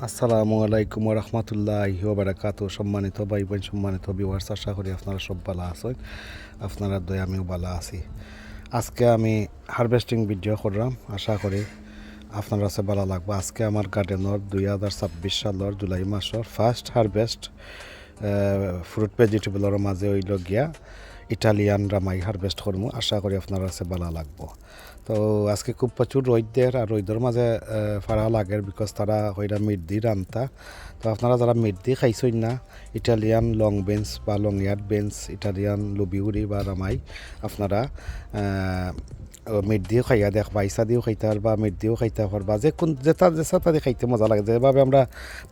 আসসালামু আলাইকুম রহমতুল্লাহি ওবারাকাতু। সম্মানিত ভাই বোন, সম্মানিত ভিউয়ার্স, আশা করি আপনারা সব ভালো আছেন। আপনারা দয়া আমিও ভালো আছি। আজকে আমি হারভেস্টিং ভিডিও করলাম, আশা করি আপনার কাছে ভালো লাগবে। আজকে আমার গার্ডেনের 2026 সালের জুলাই মাসের ফার্স্ট হারভেস্ট ফ্রুট ভেজিটেবলের মাঝে হইল গিয়া ইটালিয়ান রামাই হারভেস্ট করবো। আশা করি আপনার কাছে ভালো লাগবো। তো আজকে খুব প্রচুর রোদের, আর রোদের মাঝে ফাড়া লাগে, বিকজ তারা হইরা মিট দি রান্তা। তো আপনারা যারা মিট দি খাইছেন না, ইটালিয়ান লং বেঞ্চ বা লং ইয়ার্ড বেঞ্চ, ইটালিয়ান লবিউরি বা রামাই, আপনারা মিট দিয়েও খাইয়া দেখ, বাইসা দিয়েও খাইতে পারবা, মিট দিয়েও খাইতে পারবা, যে কোন যেটা যেসা তাদের খাইতে মজা লাগে। যেভাবে আমরা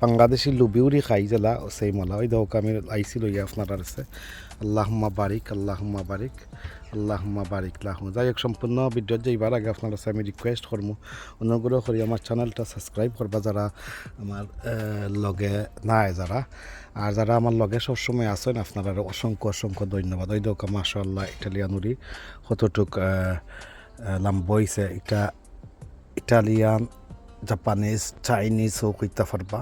বাংলাদেশি লুবিউরি খাই জেলা সেই মলা, ওই দেখো আমি আইসি লইয়া আপনার আছে। আল্লাহুম্মা বারিক, আল্লাহুম্মা বারিক, আল্লাহুম্মা বারিক লাহু। যাই হোক, সম্পূর্ণ ভিডিও যাইবার আগে আপনার কাছে আমি রিকোয়েস্ট করবো, অনুগ্রহ করি আমার চ্যানেলটা সাবস্ক্রাইব করবা যারা আমার লগে নাই, যারা আর যারা আমার লগে সবসময় আছেন, আপনারা অসংখ্য অসংখ্য ধন্যবাদ। ওই দেখো মাশাআল্লাহ ইটালিয়ানুরি কতটুক লম্বা হইছে। এটা ইটালিয়ান, জাপানিজ, চাইনিজও কইতে পারবা।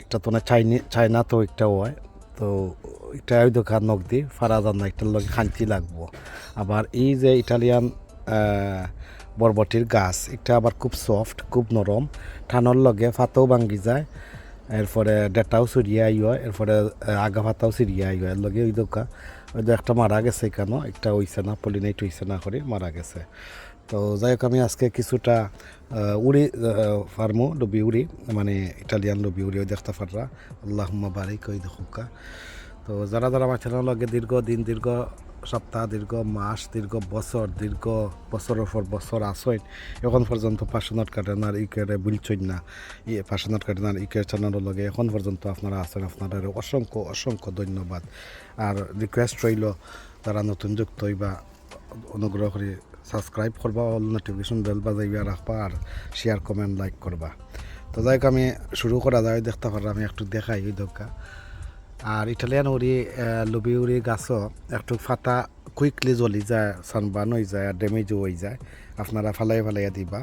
এটা তো না চাইনা তো একটাও হয়। তো এটা ওই দোকান নখ দি ফারা যান না, এটার লগে খান্তি লাগবো। আবার এই যে ইটালিয়ান বরবটির গাছ, এটা আবার খুব সফট, খুব নরম, ঠানোর লগে ফাতাও ভাঙ্গি যায়, এরপরে ডেটাও চুরিয়ে আই হয়, এরপরে আগা ফাতাও চুরিয়ে আই হয়। এর লগে ওই দোকা ওই যে একটা মারা গেছে, কেন একটা হইছে না, পলিনাইট হইছে না করে মারা গেছে। তো যাই হোক, আমি আজকে কিছুটা উড়ি ফার্মো লবি উড়ি, মানে ইটালিয়ান লবি উড়িও দেখতে পাররা। আল্লাহুম্মা বারিক, ওই দেখুকা। তো যারা যারা আমার চ্যানেল লগে দীর্ঘ দিন, দীর্ঘ সপ্তাহ, দীর্ঘ মাস, দীর্ঘ বছর, দীর্ঘ বছরের পর বছর আসেন, এখন পর্যন্ত পাশনাট গার্ডেনার ইকেরে বুলছেন না, পাশনাট গার্ডেনার ইকের চ্যানেলের লগে এখন পর্যন্ত আপনারা আছেন, আপনারা অসংখ্য অসংখ্য ধন্যবাদ। আর রিকোয়েস্ট রইল, যারা নতুন যুক্ত হইবা, অনুগ্রহ করে সাবস্ক্রাইব করবা, অল নোটিফিকেশন বেল বাজাইবা রাখবা, আর শেয়ার কমেন্ট লাইক করবা। তো যাই হোক, আমি শুরু করা যায়, দেখতে পারলাম আমি একটু দেখাই এই দোকা। আর ইটালিয়ান উড়ি লবি উড়ি গাছও একটু ফাটা কুইকলি জ্বলি যায়, সানবার্ন হয়ে যায়, আর ড্যামেজও হয়ে যায়। আপনারা ফালাইয়া দিবা,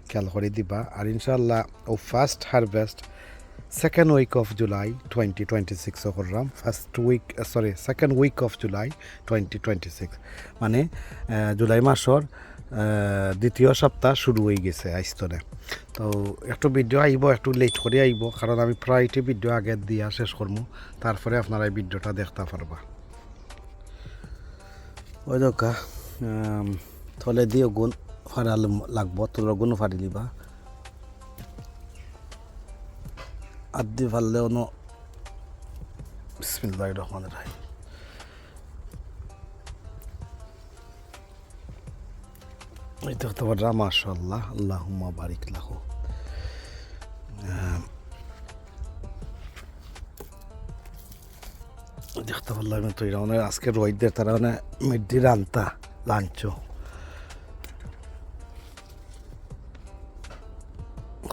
খেয়াল করে দিবা। আর ইনশাল্লাহ ও first harvest second week of July 2026 করলাম। সেকেন্ড উইক অফ জুলাই 2026, মানে জুলাই মাসের দ্বিতীয় সপ্তাহ শুরু হয়ে গেছে আইস্তরে। তো একটু ভিডিও আইব, একটু লেট করে আইব, কারণ আমি প্রায়টি ভিডিও আগে দিয়া শেষ করবো, তারপরে আপনারা এই ভিডিওটা দেখতে পারবা। ওই দোকা থলে দিয়ে গুণ ফাড়াল লাগবো, তোর গুণ ফাড়ি দিবা, আদি ফারলেও ন। বিসমিল্লাহির রহমানির রহিম। এই দেখতে পারলাম, মাশাআল্লাহ, আল্লাহুম্মা বারিক লাহু। দেখতে পারলাম তো এরা মানে আজকে রোহিতদের তারা মানে মিডি রান্তা লাঞ্চ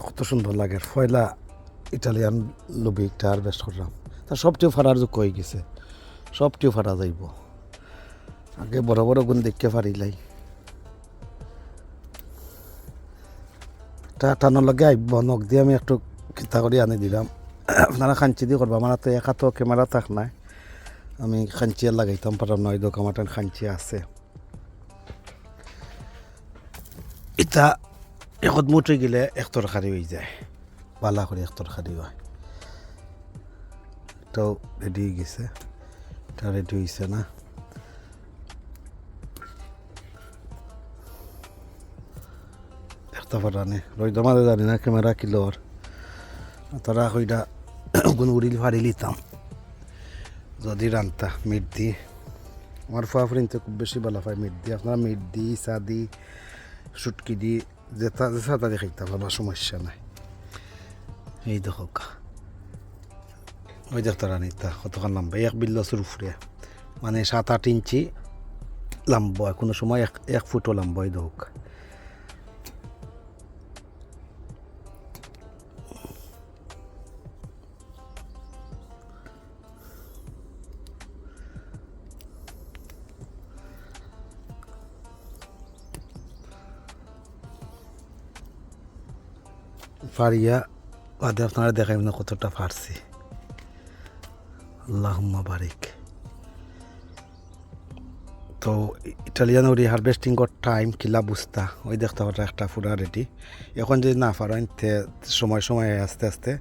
কত সুন্দর লাগে। ফয়লা ইটালিয়ান লবিটা হারভেস্ট করলাম, তা সবটিও ফাড়ার যোগ্য হয়ে গেছে, সবটিও ফাড়া যাইব। আগে বড় বড় গুণ দেখতে পারিলাই, টাটানোর লগে আইব, নখ দিয়ে আমি একটু খিতা করে আনি দিলাম। আপনারা খাঞ্চি দিয়ে করবা, আমার তো একা তো ক্যামেরা থাক নাই, আমি খাঞ্চি আর লাগাইতাম পারলাম না। ওই দোকান আমার খাঞ্চি আছে, এটা একত মুঠে গেলে এক তরকারি হয়ে যায়, পালা করে এক তরকারি হয়। এটাও রেডি হয়ে গেছে, এটা রেডি হয়েছে না। দেখতে পারানি রইদ মাঝে জানি না ক্যামেরা কিলোর, তারা ওইটা গুণ উড়িল ফাড়ি লিতাম যদি রান্তা মিট দি। আমার ফুয়াফুরিনতে খুব বেশি ভালো পায় মিট দি। আপনারা মিট দি, চা দি, সুটকি দি, যেটা যেটা তাদের খাইতে পারবা, সমস্যা নাই। এই দেখো ওই দেখতে রানিতা কতক্ষণ লম্বা, এক বিল্লসের উপরে, মানে 7-8 ইঞ্চি লম্বা, কোনো সময় 1 ফুটও লম্বা। এই দেখো ফাড়িয়া বাদে আপনারা দেখাই না কতটা ফারছি। আল্লাহুম্মা বারিক। তো ইটালিয়ান ওরি হারভেস্টিং কর টাইম কিলা বুঝতা ওই দেখতে পারা একটা পুরা রেডি। এখন যদি না পারেন তে সময় সময় আস্তে আস্তে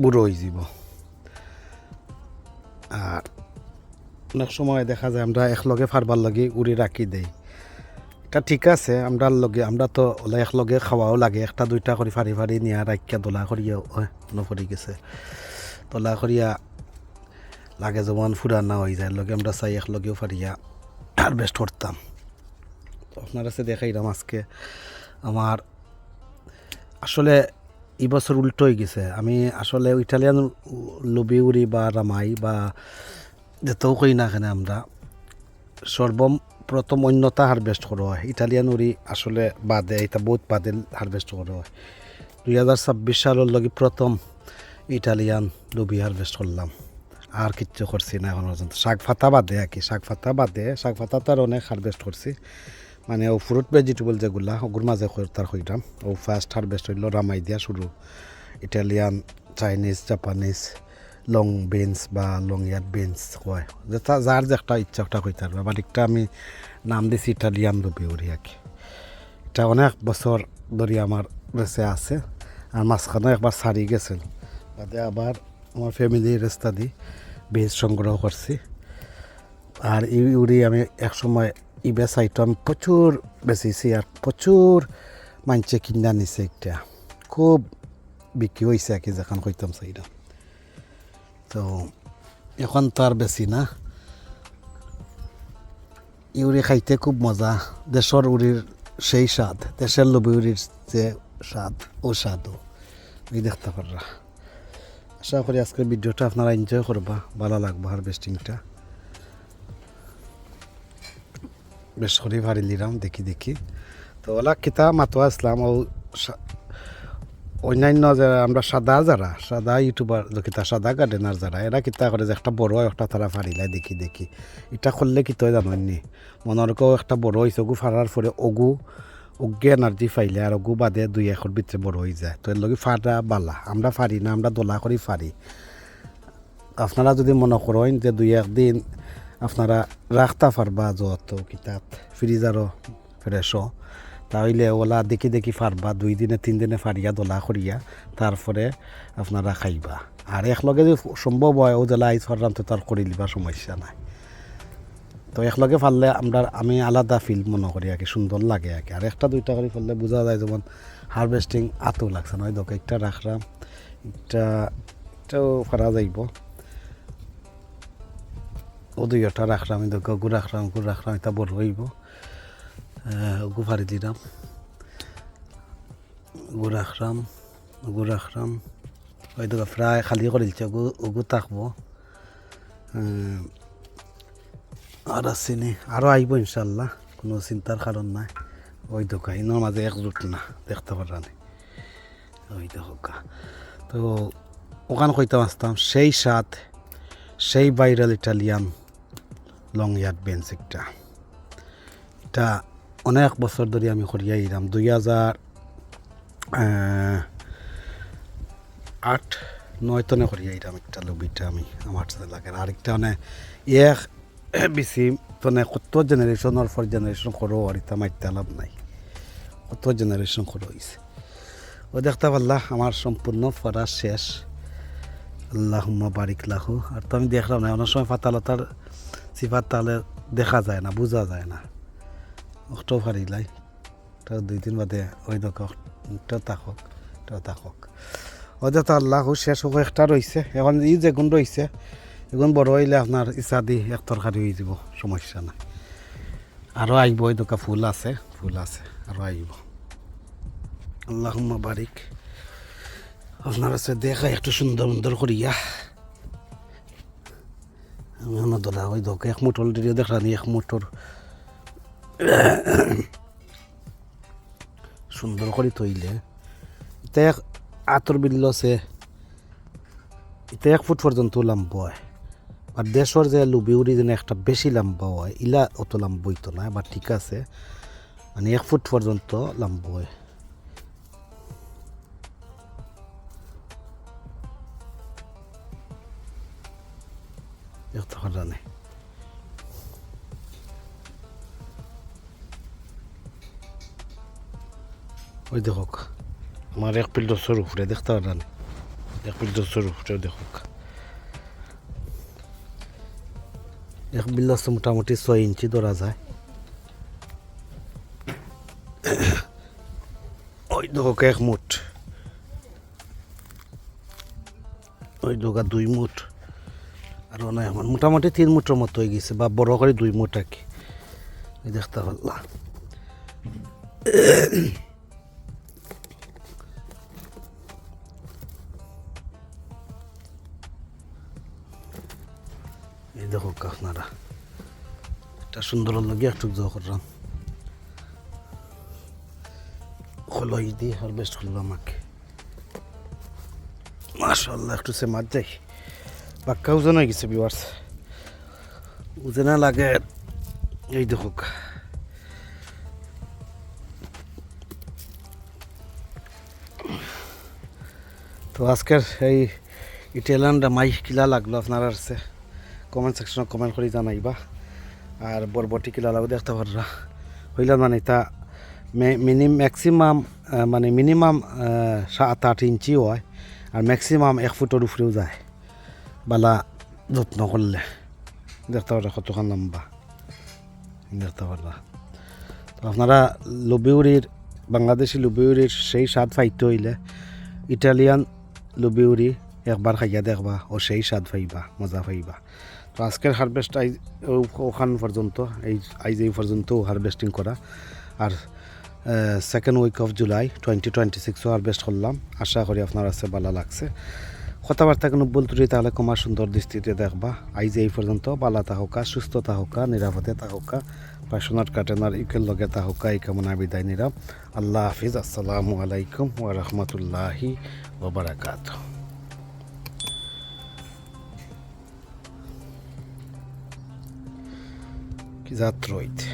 বুড়ো হয়ে যাব। আর অনেক সময় দেখা যায় আমরা একলগে ফারবার লাগে উড়ি রাখি দেই, এটা ঠিক আছে। আমরা তো ওলা একলগে খাওয়াও লাগে, একটা দুইটা করে ফারি ফারি নিয়ে রাখিয়া দোলা করিয়া নফরি গেছে দোলা করিয়া লাগে যেমন ফুরানা হয়ে যায় লগে আমরা চাই একলগেও ফারিয়া হারভেস্ট করতাম। তো আপনার কাছে দেখাইলাম আজকে আমার আসলে এই বছর উল্টো হয়ে গেছে। আমি আসলে ইটালিয়ান লবি উড়ি বা রামাই বা যেতেও কই না এখানে আমরা সর্বপ্রথম অন্যতা হারভেস্ট করা হয়। ইটালিয়ান উড়ি আসলে বাদে এটা বহুত বাদে হারভেস্ট করা হয়। 2026 সালের লগে প্রথম ইটালিয়ান লবি হারভেস্ট করলাম, আর কিচ্ছু করছি না এখন পর্যন্ত। শাক ফাতা বাদে আর কি, শাক ফাতা তার অনেক হারভেস্ট করছি, মানে ও ফ্রুট ভেজিটেবল যেগুলা ওগুর মাঝে তার হইলাম। ও ফার্স্ট হারভেস্ট হইল রামাই দিয়া শুরু, Italian, Chinese, Japanese, long beans বা লং ইয়ার বিনস কয়, যেটা যার যে একটা ইচ্ছা একটা হইতে পারবে। বাট একটা আমি নাম দিছি ইটালিয়ান লবি উড়ি আর কি। এটা অনেক বছর ধরে আমার কাছে আছে, আর মাঝখানে একবার সারি গেছিল, বাদে আবার আমার ফ্যামিলির রাস্তা দিয়ে বীজ সংগ্রহ করছি। আর এই উড়ি আমি একসময় ইবে সাইটো আমি প্রচুর বেচিছি, আর প্রচুর মানছে কিনা নিছে, একটা খুব বিক্রি হয়েছে আর কি যেখান কইতাম সাইডা। তো এখন তো আর বেশি না। ইউরি খাইতে খুব মজা, দেশের উড়ির সেই স্বাদ, দেশের লবি উড়ির যে স্বাদ ও স্বাদও এই দেখতে পাররা। আশা করি আজকের ভিডিওটা আপনারা এনজয় করবা, ভালো লাগবে হারভেস্টিংটা। বেশ করে ভারি লিলাম দেখি। তো ওলা কিতা মাতো আসলাম ও অন্যান্য যারা আমরা সাদা ইউটিউবার কিতা সাদা গার্ডেনার যারা এরা কিতা করে যে একটা বড় একটা তারা ফারিলাই দেখি এটা করলে কি তয় জানি মনরকেও একটা বড় হয়েছে, ওগু ফারার পরে ওগে এনার্জি ফাইলে আর ওগু বাদে 2 একর ভিতরে বড় হয়ে যায়। তো এর লগে ফাটা বালা আমরা ফারি না, আমরা দোলা করি ফারি। আপনারা যদি মনে করেন যে 2-1 দিন আপনারা রাখতে পারবা যত কিতাব ফ্রিজারও ফ্রেশও, তাহলে ওলা দেখি ফারবা 2 দিনে 3 দিনে ফারিয়া দোলা করিয়া তারপরে আপনারা খাইবা। আর একলগে যদি সম্ভব হয় ও জেলা আইস ফারলাম তো তার করে লিবা, সমস্যা নাই। তো একলগে ফারলে আমি আলাদা ফিল মনে করি আর কি, সুন্দর লাগে আর কি। আর একটা দুইটা করে ফেললে বোঝা যায় যেমন হারভেস্টিং আতো লাগছে না। ওই একটা রাখলাম, এটাও ফারা যাইব, ও 2টা রাখলাম, গু রাখলাম এটা বড় হইব। গু ফারি দিলাম, গু রাখলাম ওই দোকা প্রায় খালি করে দিচ্ছে, ওগু থাকবো। আর আসিনি, আরও আইব ইনশাল্লাহ, কোনো চিন্তার কারণ নাই। ওই দোকা ইনোর মাঝে একজুট না দেখতে পারানি, ওই দোকা। তো ওখানে কইতাম আসতাম সেই স্বাদ, সেই viral Italian long yard bench এটা অনেক বছর ধরে আমি করিয়া এলাম। 2008-9 তনে করিয়া এলাম একটা লবিটা আমি আমার এলাকার। আরেকটা মানে বেশি তনে কত জেনারেশনের পর জেনারেশন করো, আর এটা মাইতে লাভ নাই, কত জেনারেশন করো হয়েছে। ও দেখতে পারলা আমার সম্পূর্ণ পড়া শেষ। আল্লাহুম্মা বারিক লাহু। আর তো আমি দেখলাম না, অনেক সময় পাতালতার সিফাত তাহলে দেখা যায় না, বোঝা যায় না। ওটাও ফারিলাই, ওটা 2 দিন বাদে ওই দোকানটাও থাকক। ওদের তো আল্লাহ শেষ হোক, একটা রয়েছে এখন ই যেগুন রয়েছে এগুন বড় হইলে আপনার ইচ্ছা দি এক তরকারি হয়ে যাব, সমস্যা নাই। আরও আইব, ওই দোকান ফুল আছে আরও আইব। আল্লাহুম্মা বারিক। আপনার আছে দেখা একটু সুন্দর করিয়া আমি দোলা ওই দোকা 1 মুঠ অলরেডি দেখলাম, 1 মুঠর সুন্দর করে তৈলে এটা আতর বিল্লছে, এটা 1 ফুট পর্যন্ত লম্বা হয়। আর দেশের যে লুবি উড়ি যেন একটা বেশি লম্বা হয়, ইলা অত লম্বা হইতো না, বা ঠিক আছে মানে 1 ফুট পর্যন্ত লম্বা হয়। দেখতে পারা ওই দেখো আমার এক পিল দশর উপরে দেখতে পারা এক পিল দশর উপরে দেখো এক বিল দশ মোটামুটি 6 ইঞ্চি ধরা যায় ওই দেখো এক মুঠ ওই দোকা 2 মুঠ আর নয় আমার মোটামুটি 3 মুঠের মতো হয়ে গেছে বা বড় করে 2 মুঠ আর কি দেখতে পারলাম এই দেখো আপনারা এটা সুন্দর লাগে একটু জো করলাম হলো ঈদি হারভেস্ট করলাম আমাকে মাশাআল্লাহ একটু সে মাছ যাই পাক্কা ওজন হয়ে গেছে ভিউয়ার্স ওজনা লাগে এই দেখো তো আজকের এই ইটালিয়ানটা মাই কিলা লাগলো আপনার আছে কমেন্ট সেকশনে কমেন্ট করে জানাইবা আর বরবটি কিলা লাগবে দেখতে পাররা হইলা মানে তা ম্যাক্সিমাম মানে মিনিমাম 7-8 ইঞ্চি হয় আর ম্যাক্সিমাম 1 ফুটের উপরেও যায় বালা যত্ন করলে দেখতে পারা কতক্ষণ লম্বা দেখতে পারবা তো আপনারা লবিউরির বাংলাদেশি লবিউরির সেই স্বাদ পাইতে হইলে ইটালিয়ান লবিউরি একবার খাইয়া দেখবা ও সেই স্বাদ পাইবা মজা পাইবা তো আজকের হারভেস্ট ওখান পর্যন্ত এই পর্যন্ত হারভেস্টিং করা আর second week of July 2026 harvest করলাম আশা করি আপনার কাছে ভালো লাগছে কথাবার্তা কোনো বল ত্রুটি তাহলে কমার সুন্দর দৃষ্টিতে দেখবা আইজ এই পর্যন্ত ভালো থাকা সুস্থ থাকা নিরাপদে থাকা পার্সোনাল কাটেনার ইকের লগে থাকা এই কামনা বিদায় নিলাম আল্লাহ হাফিজ আসসালামু আলাইকুম ওয়া রাহমাতুল্লাহি ওয়া বারাকাতুহু কি জাত রইতে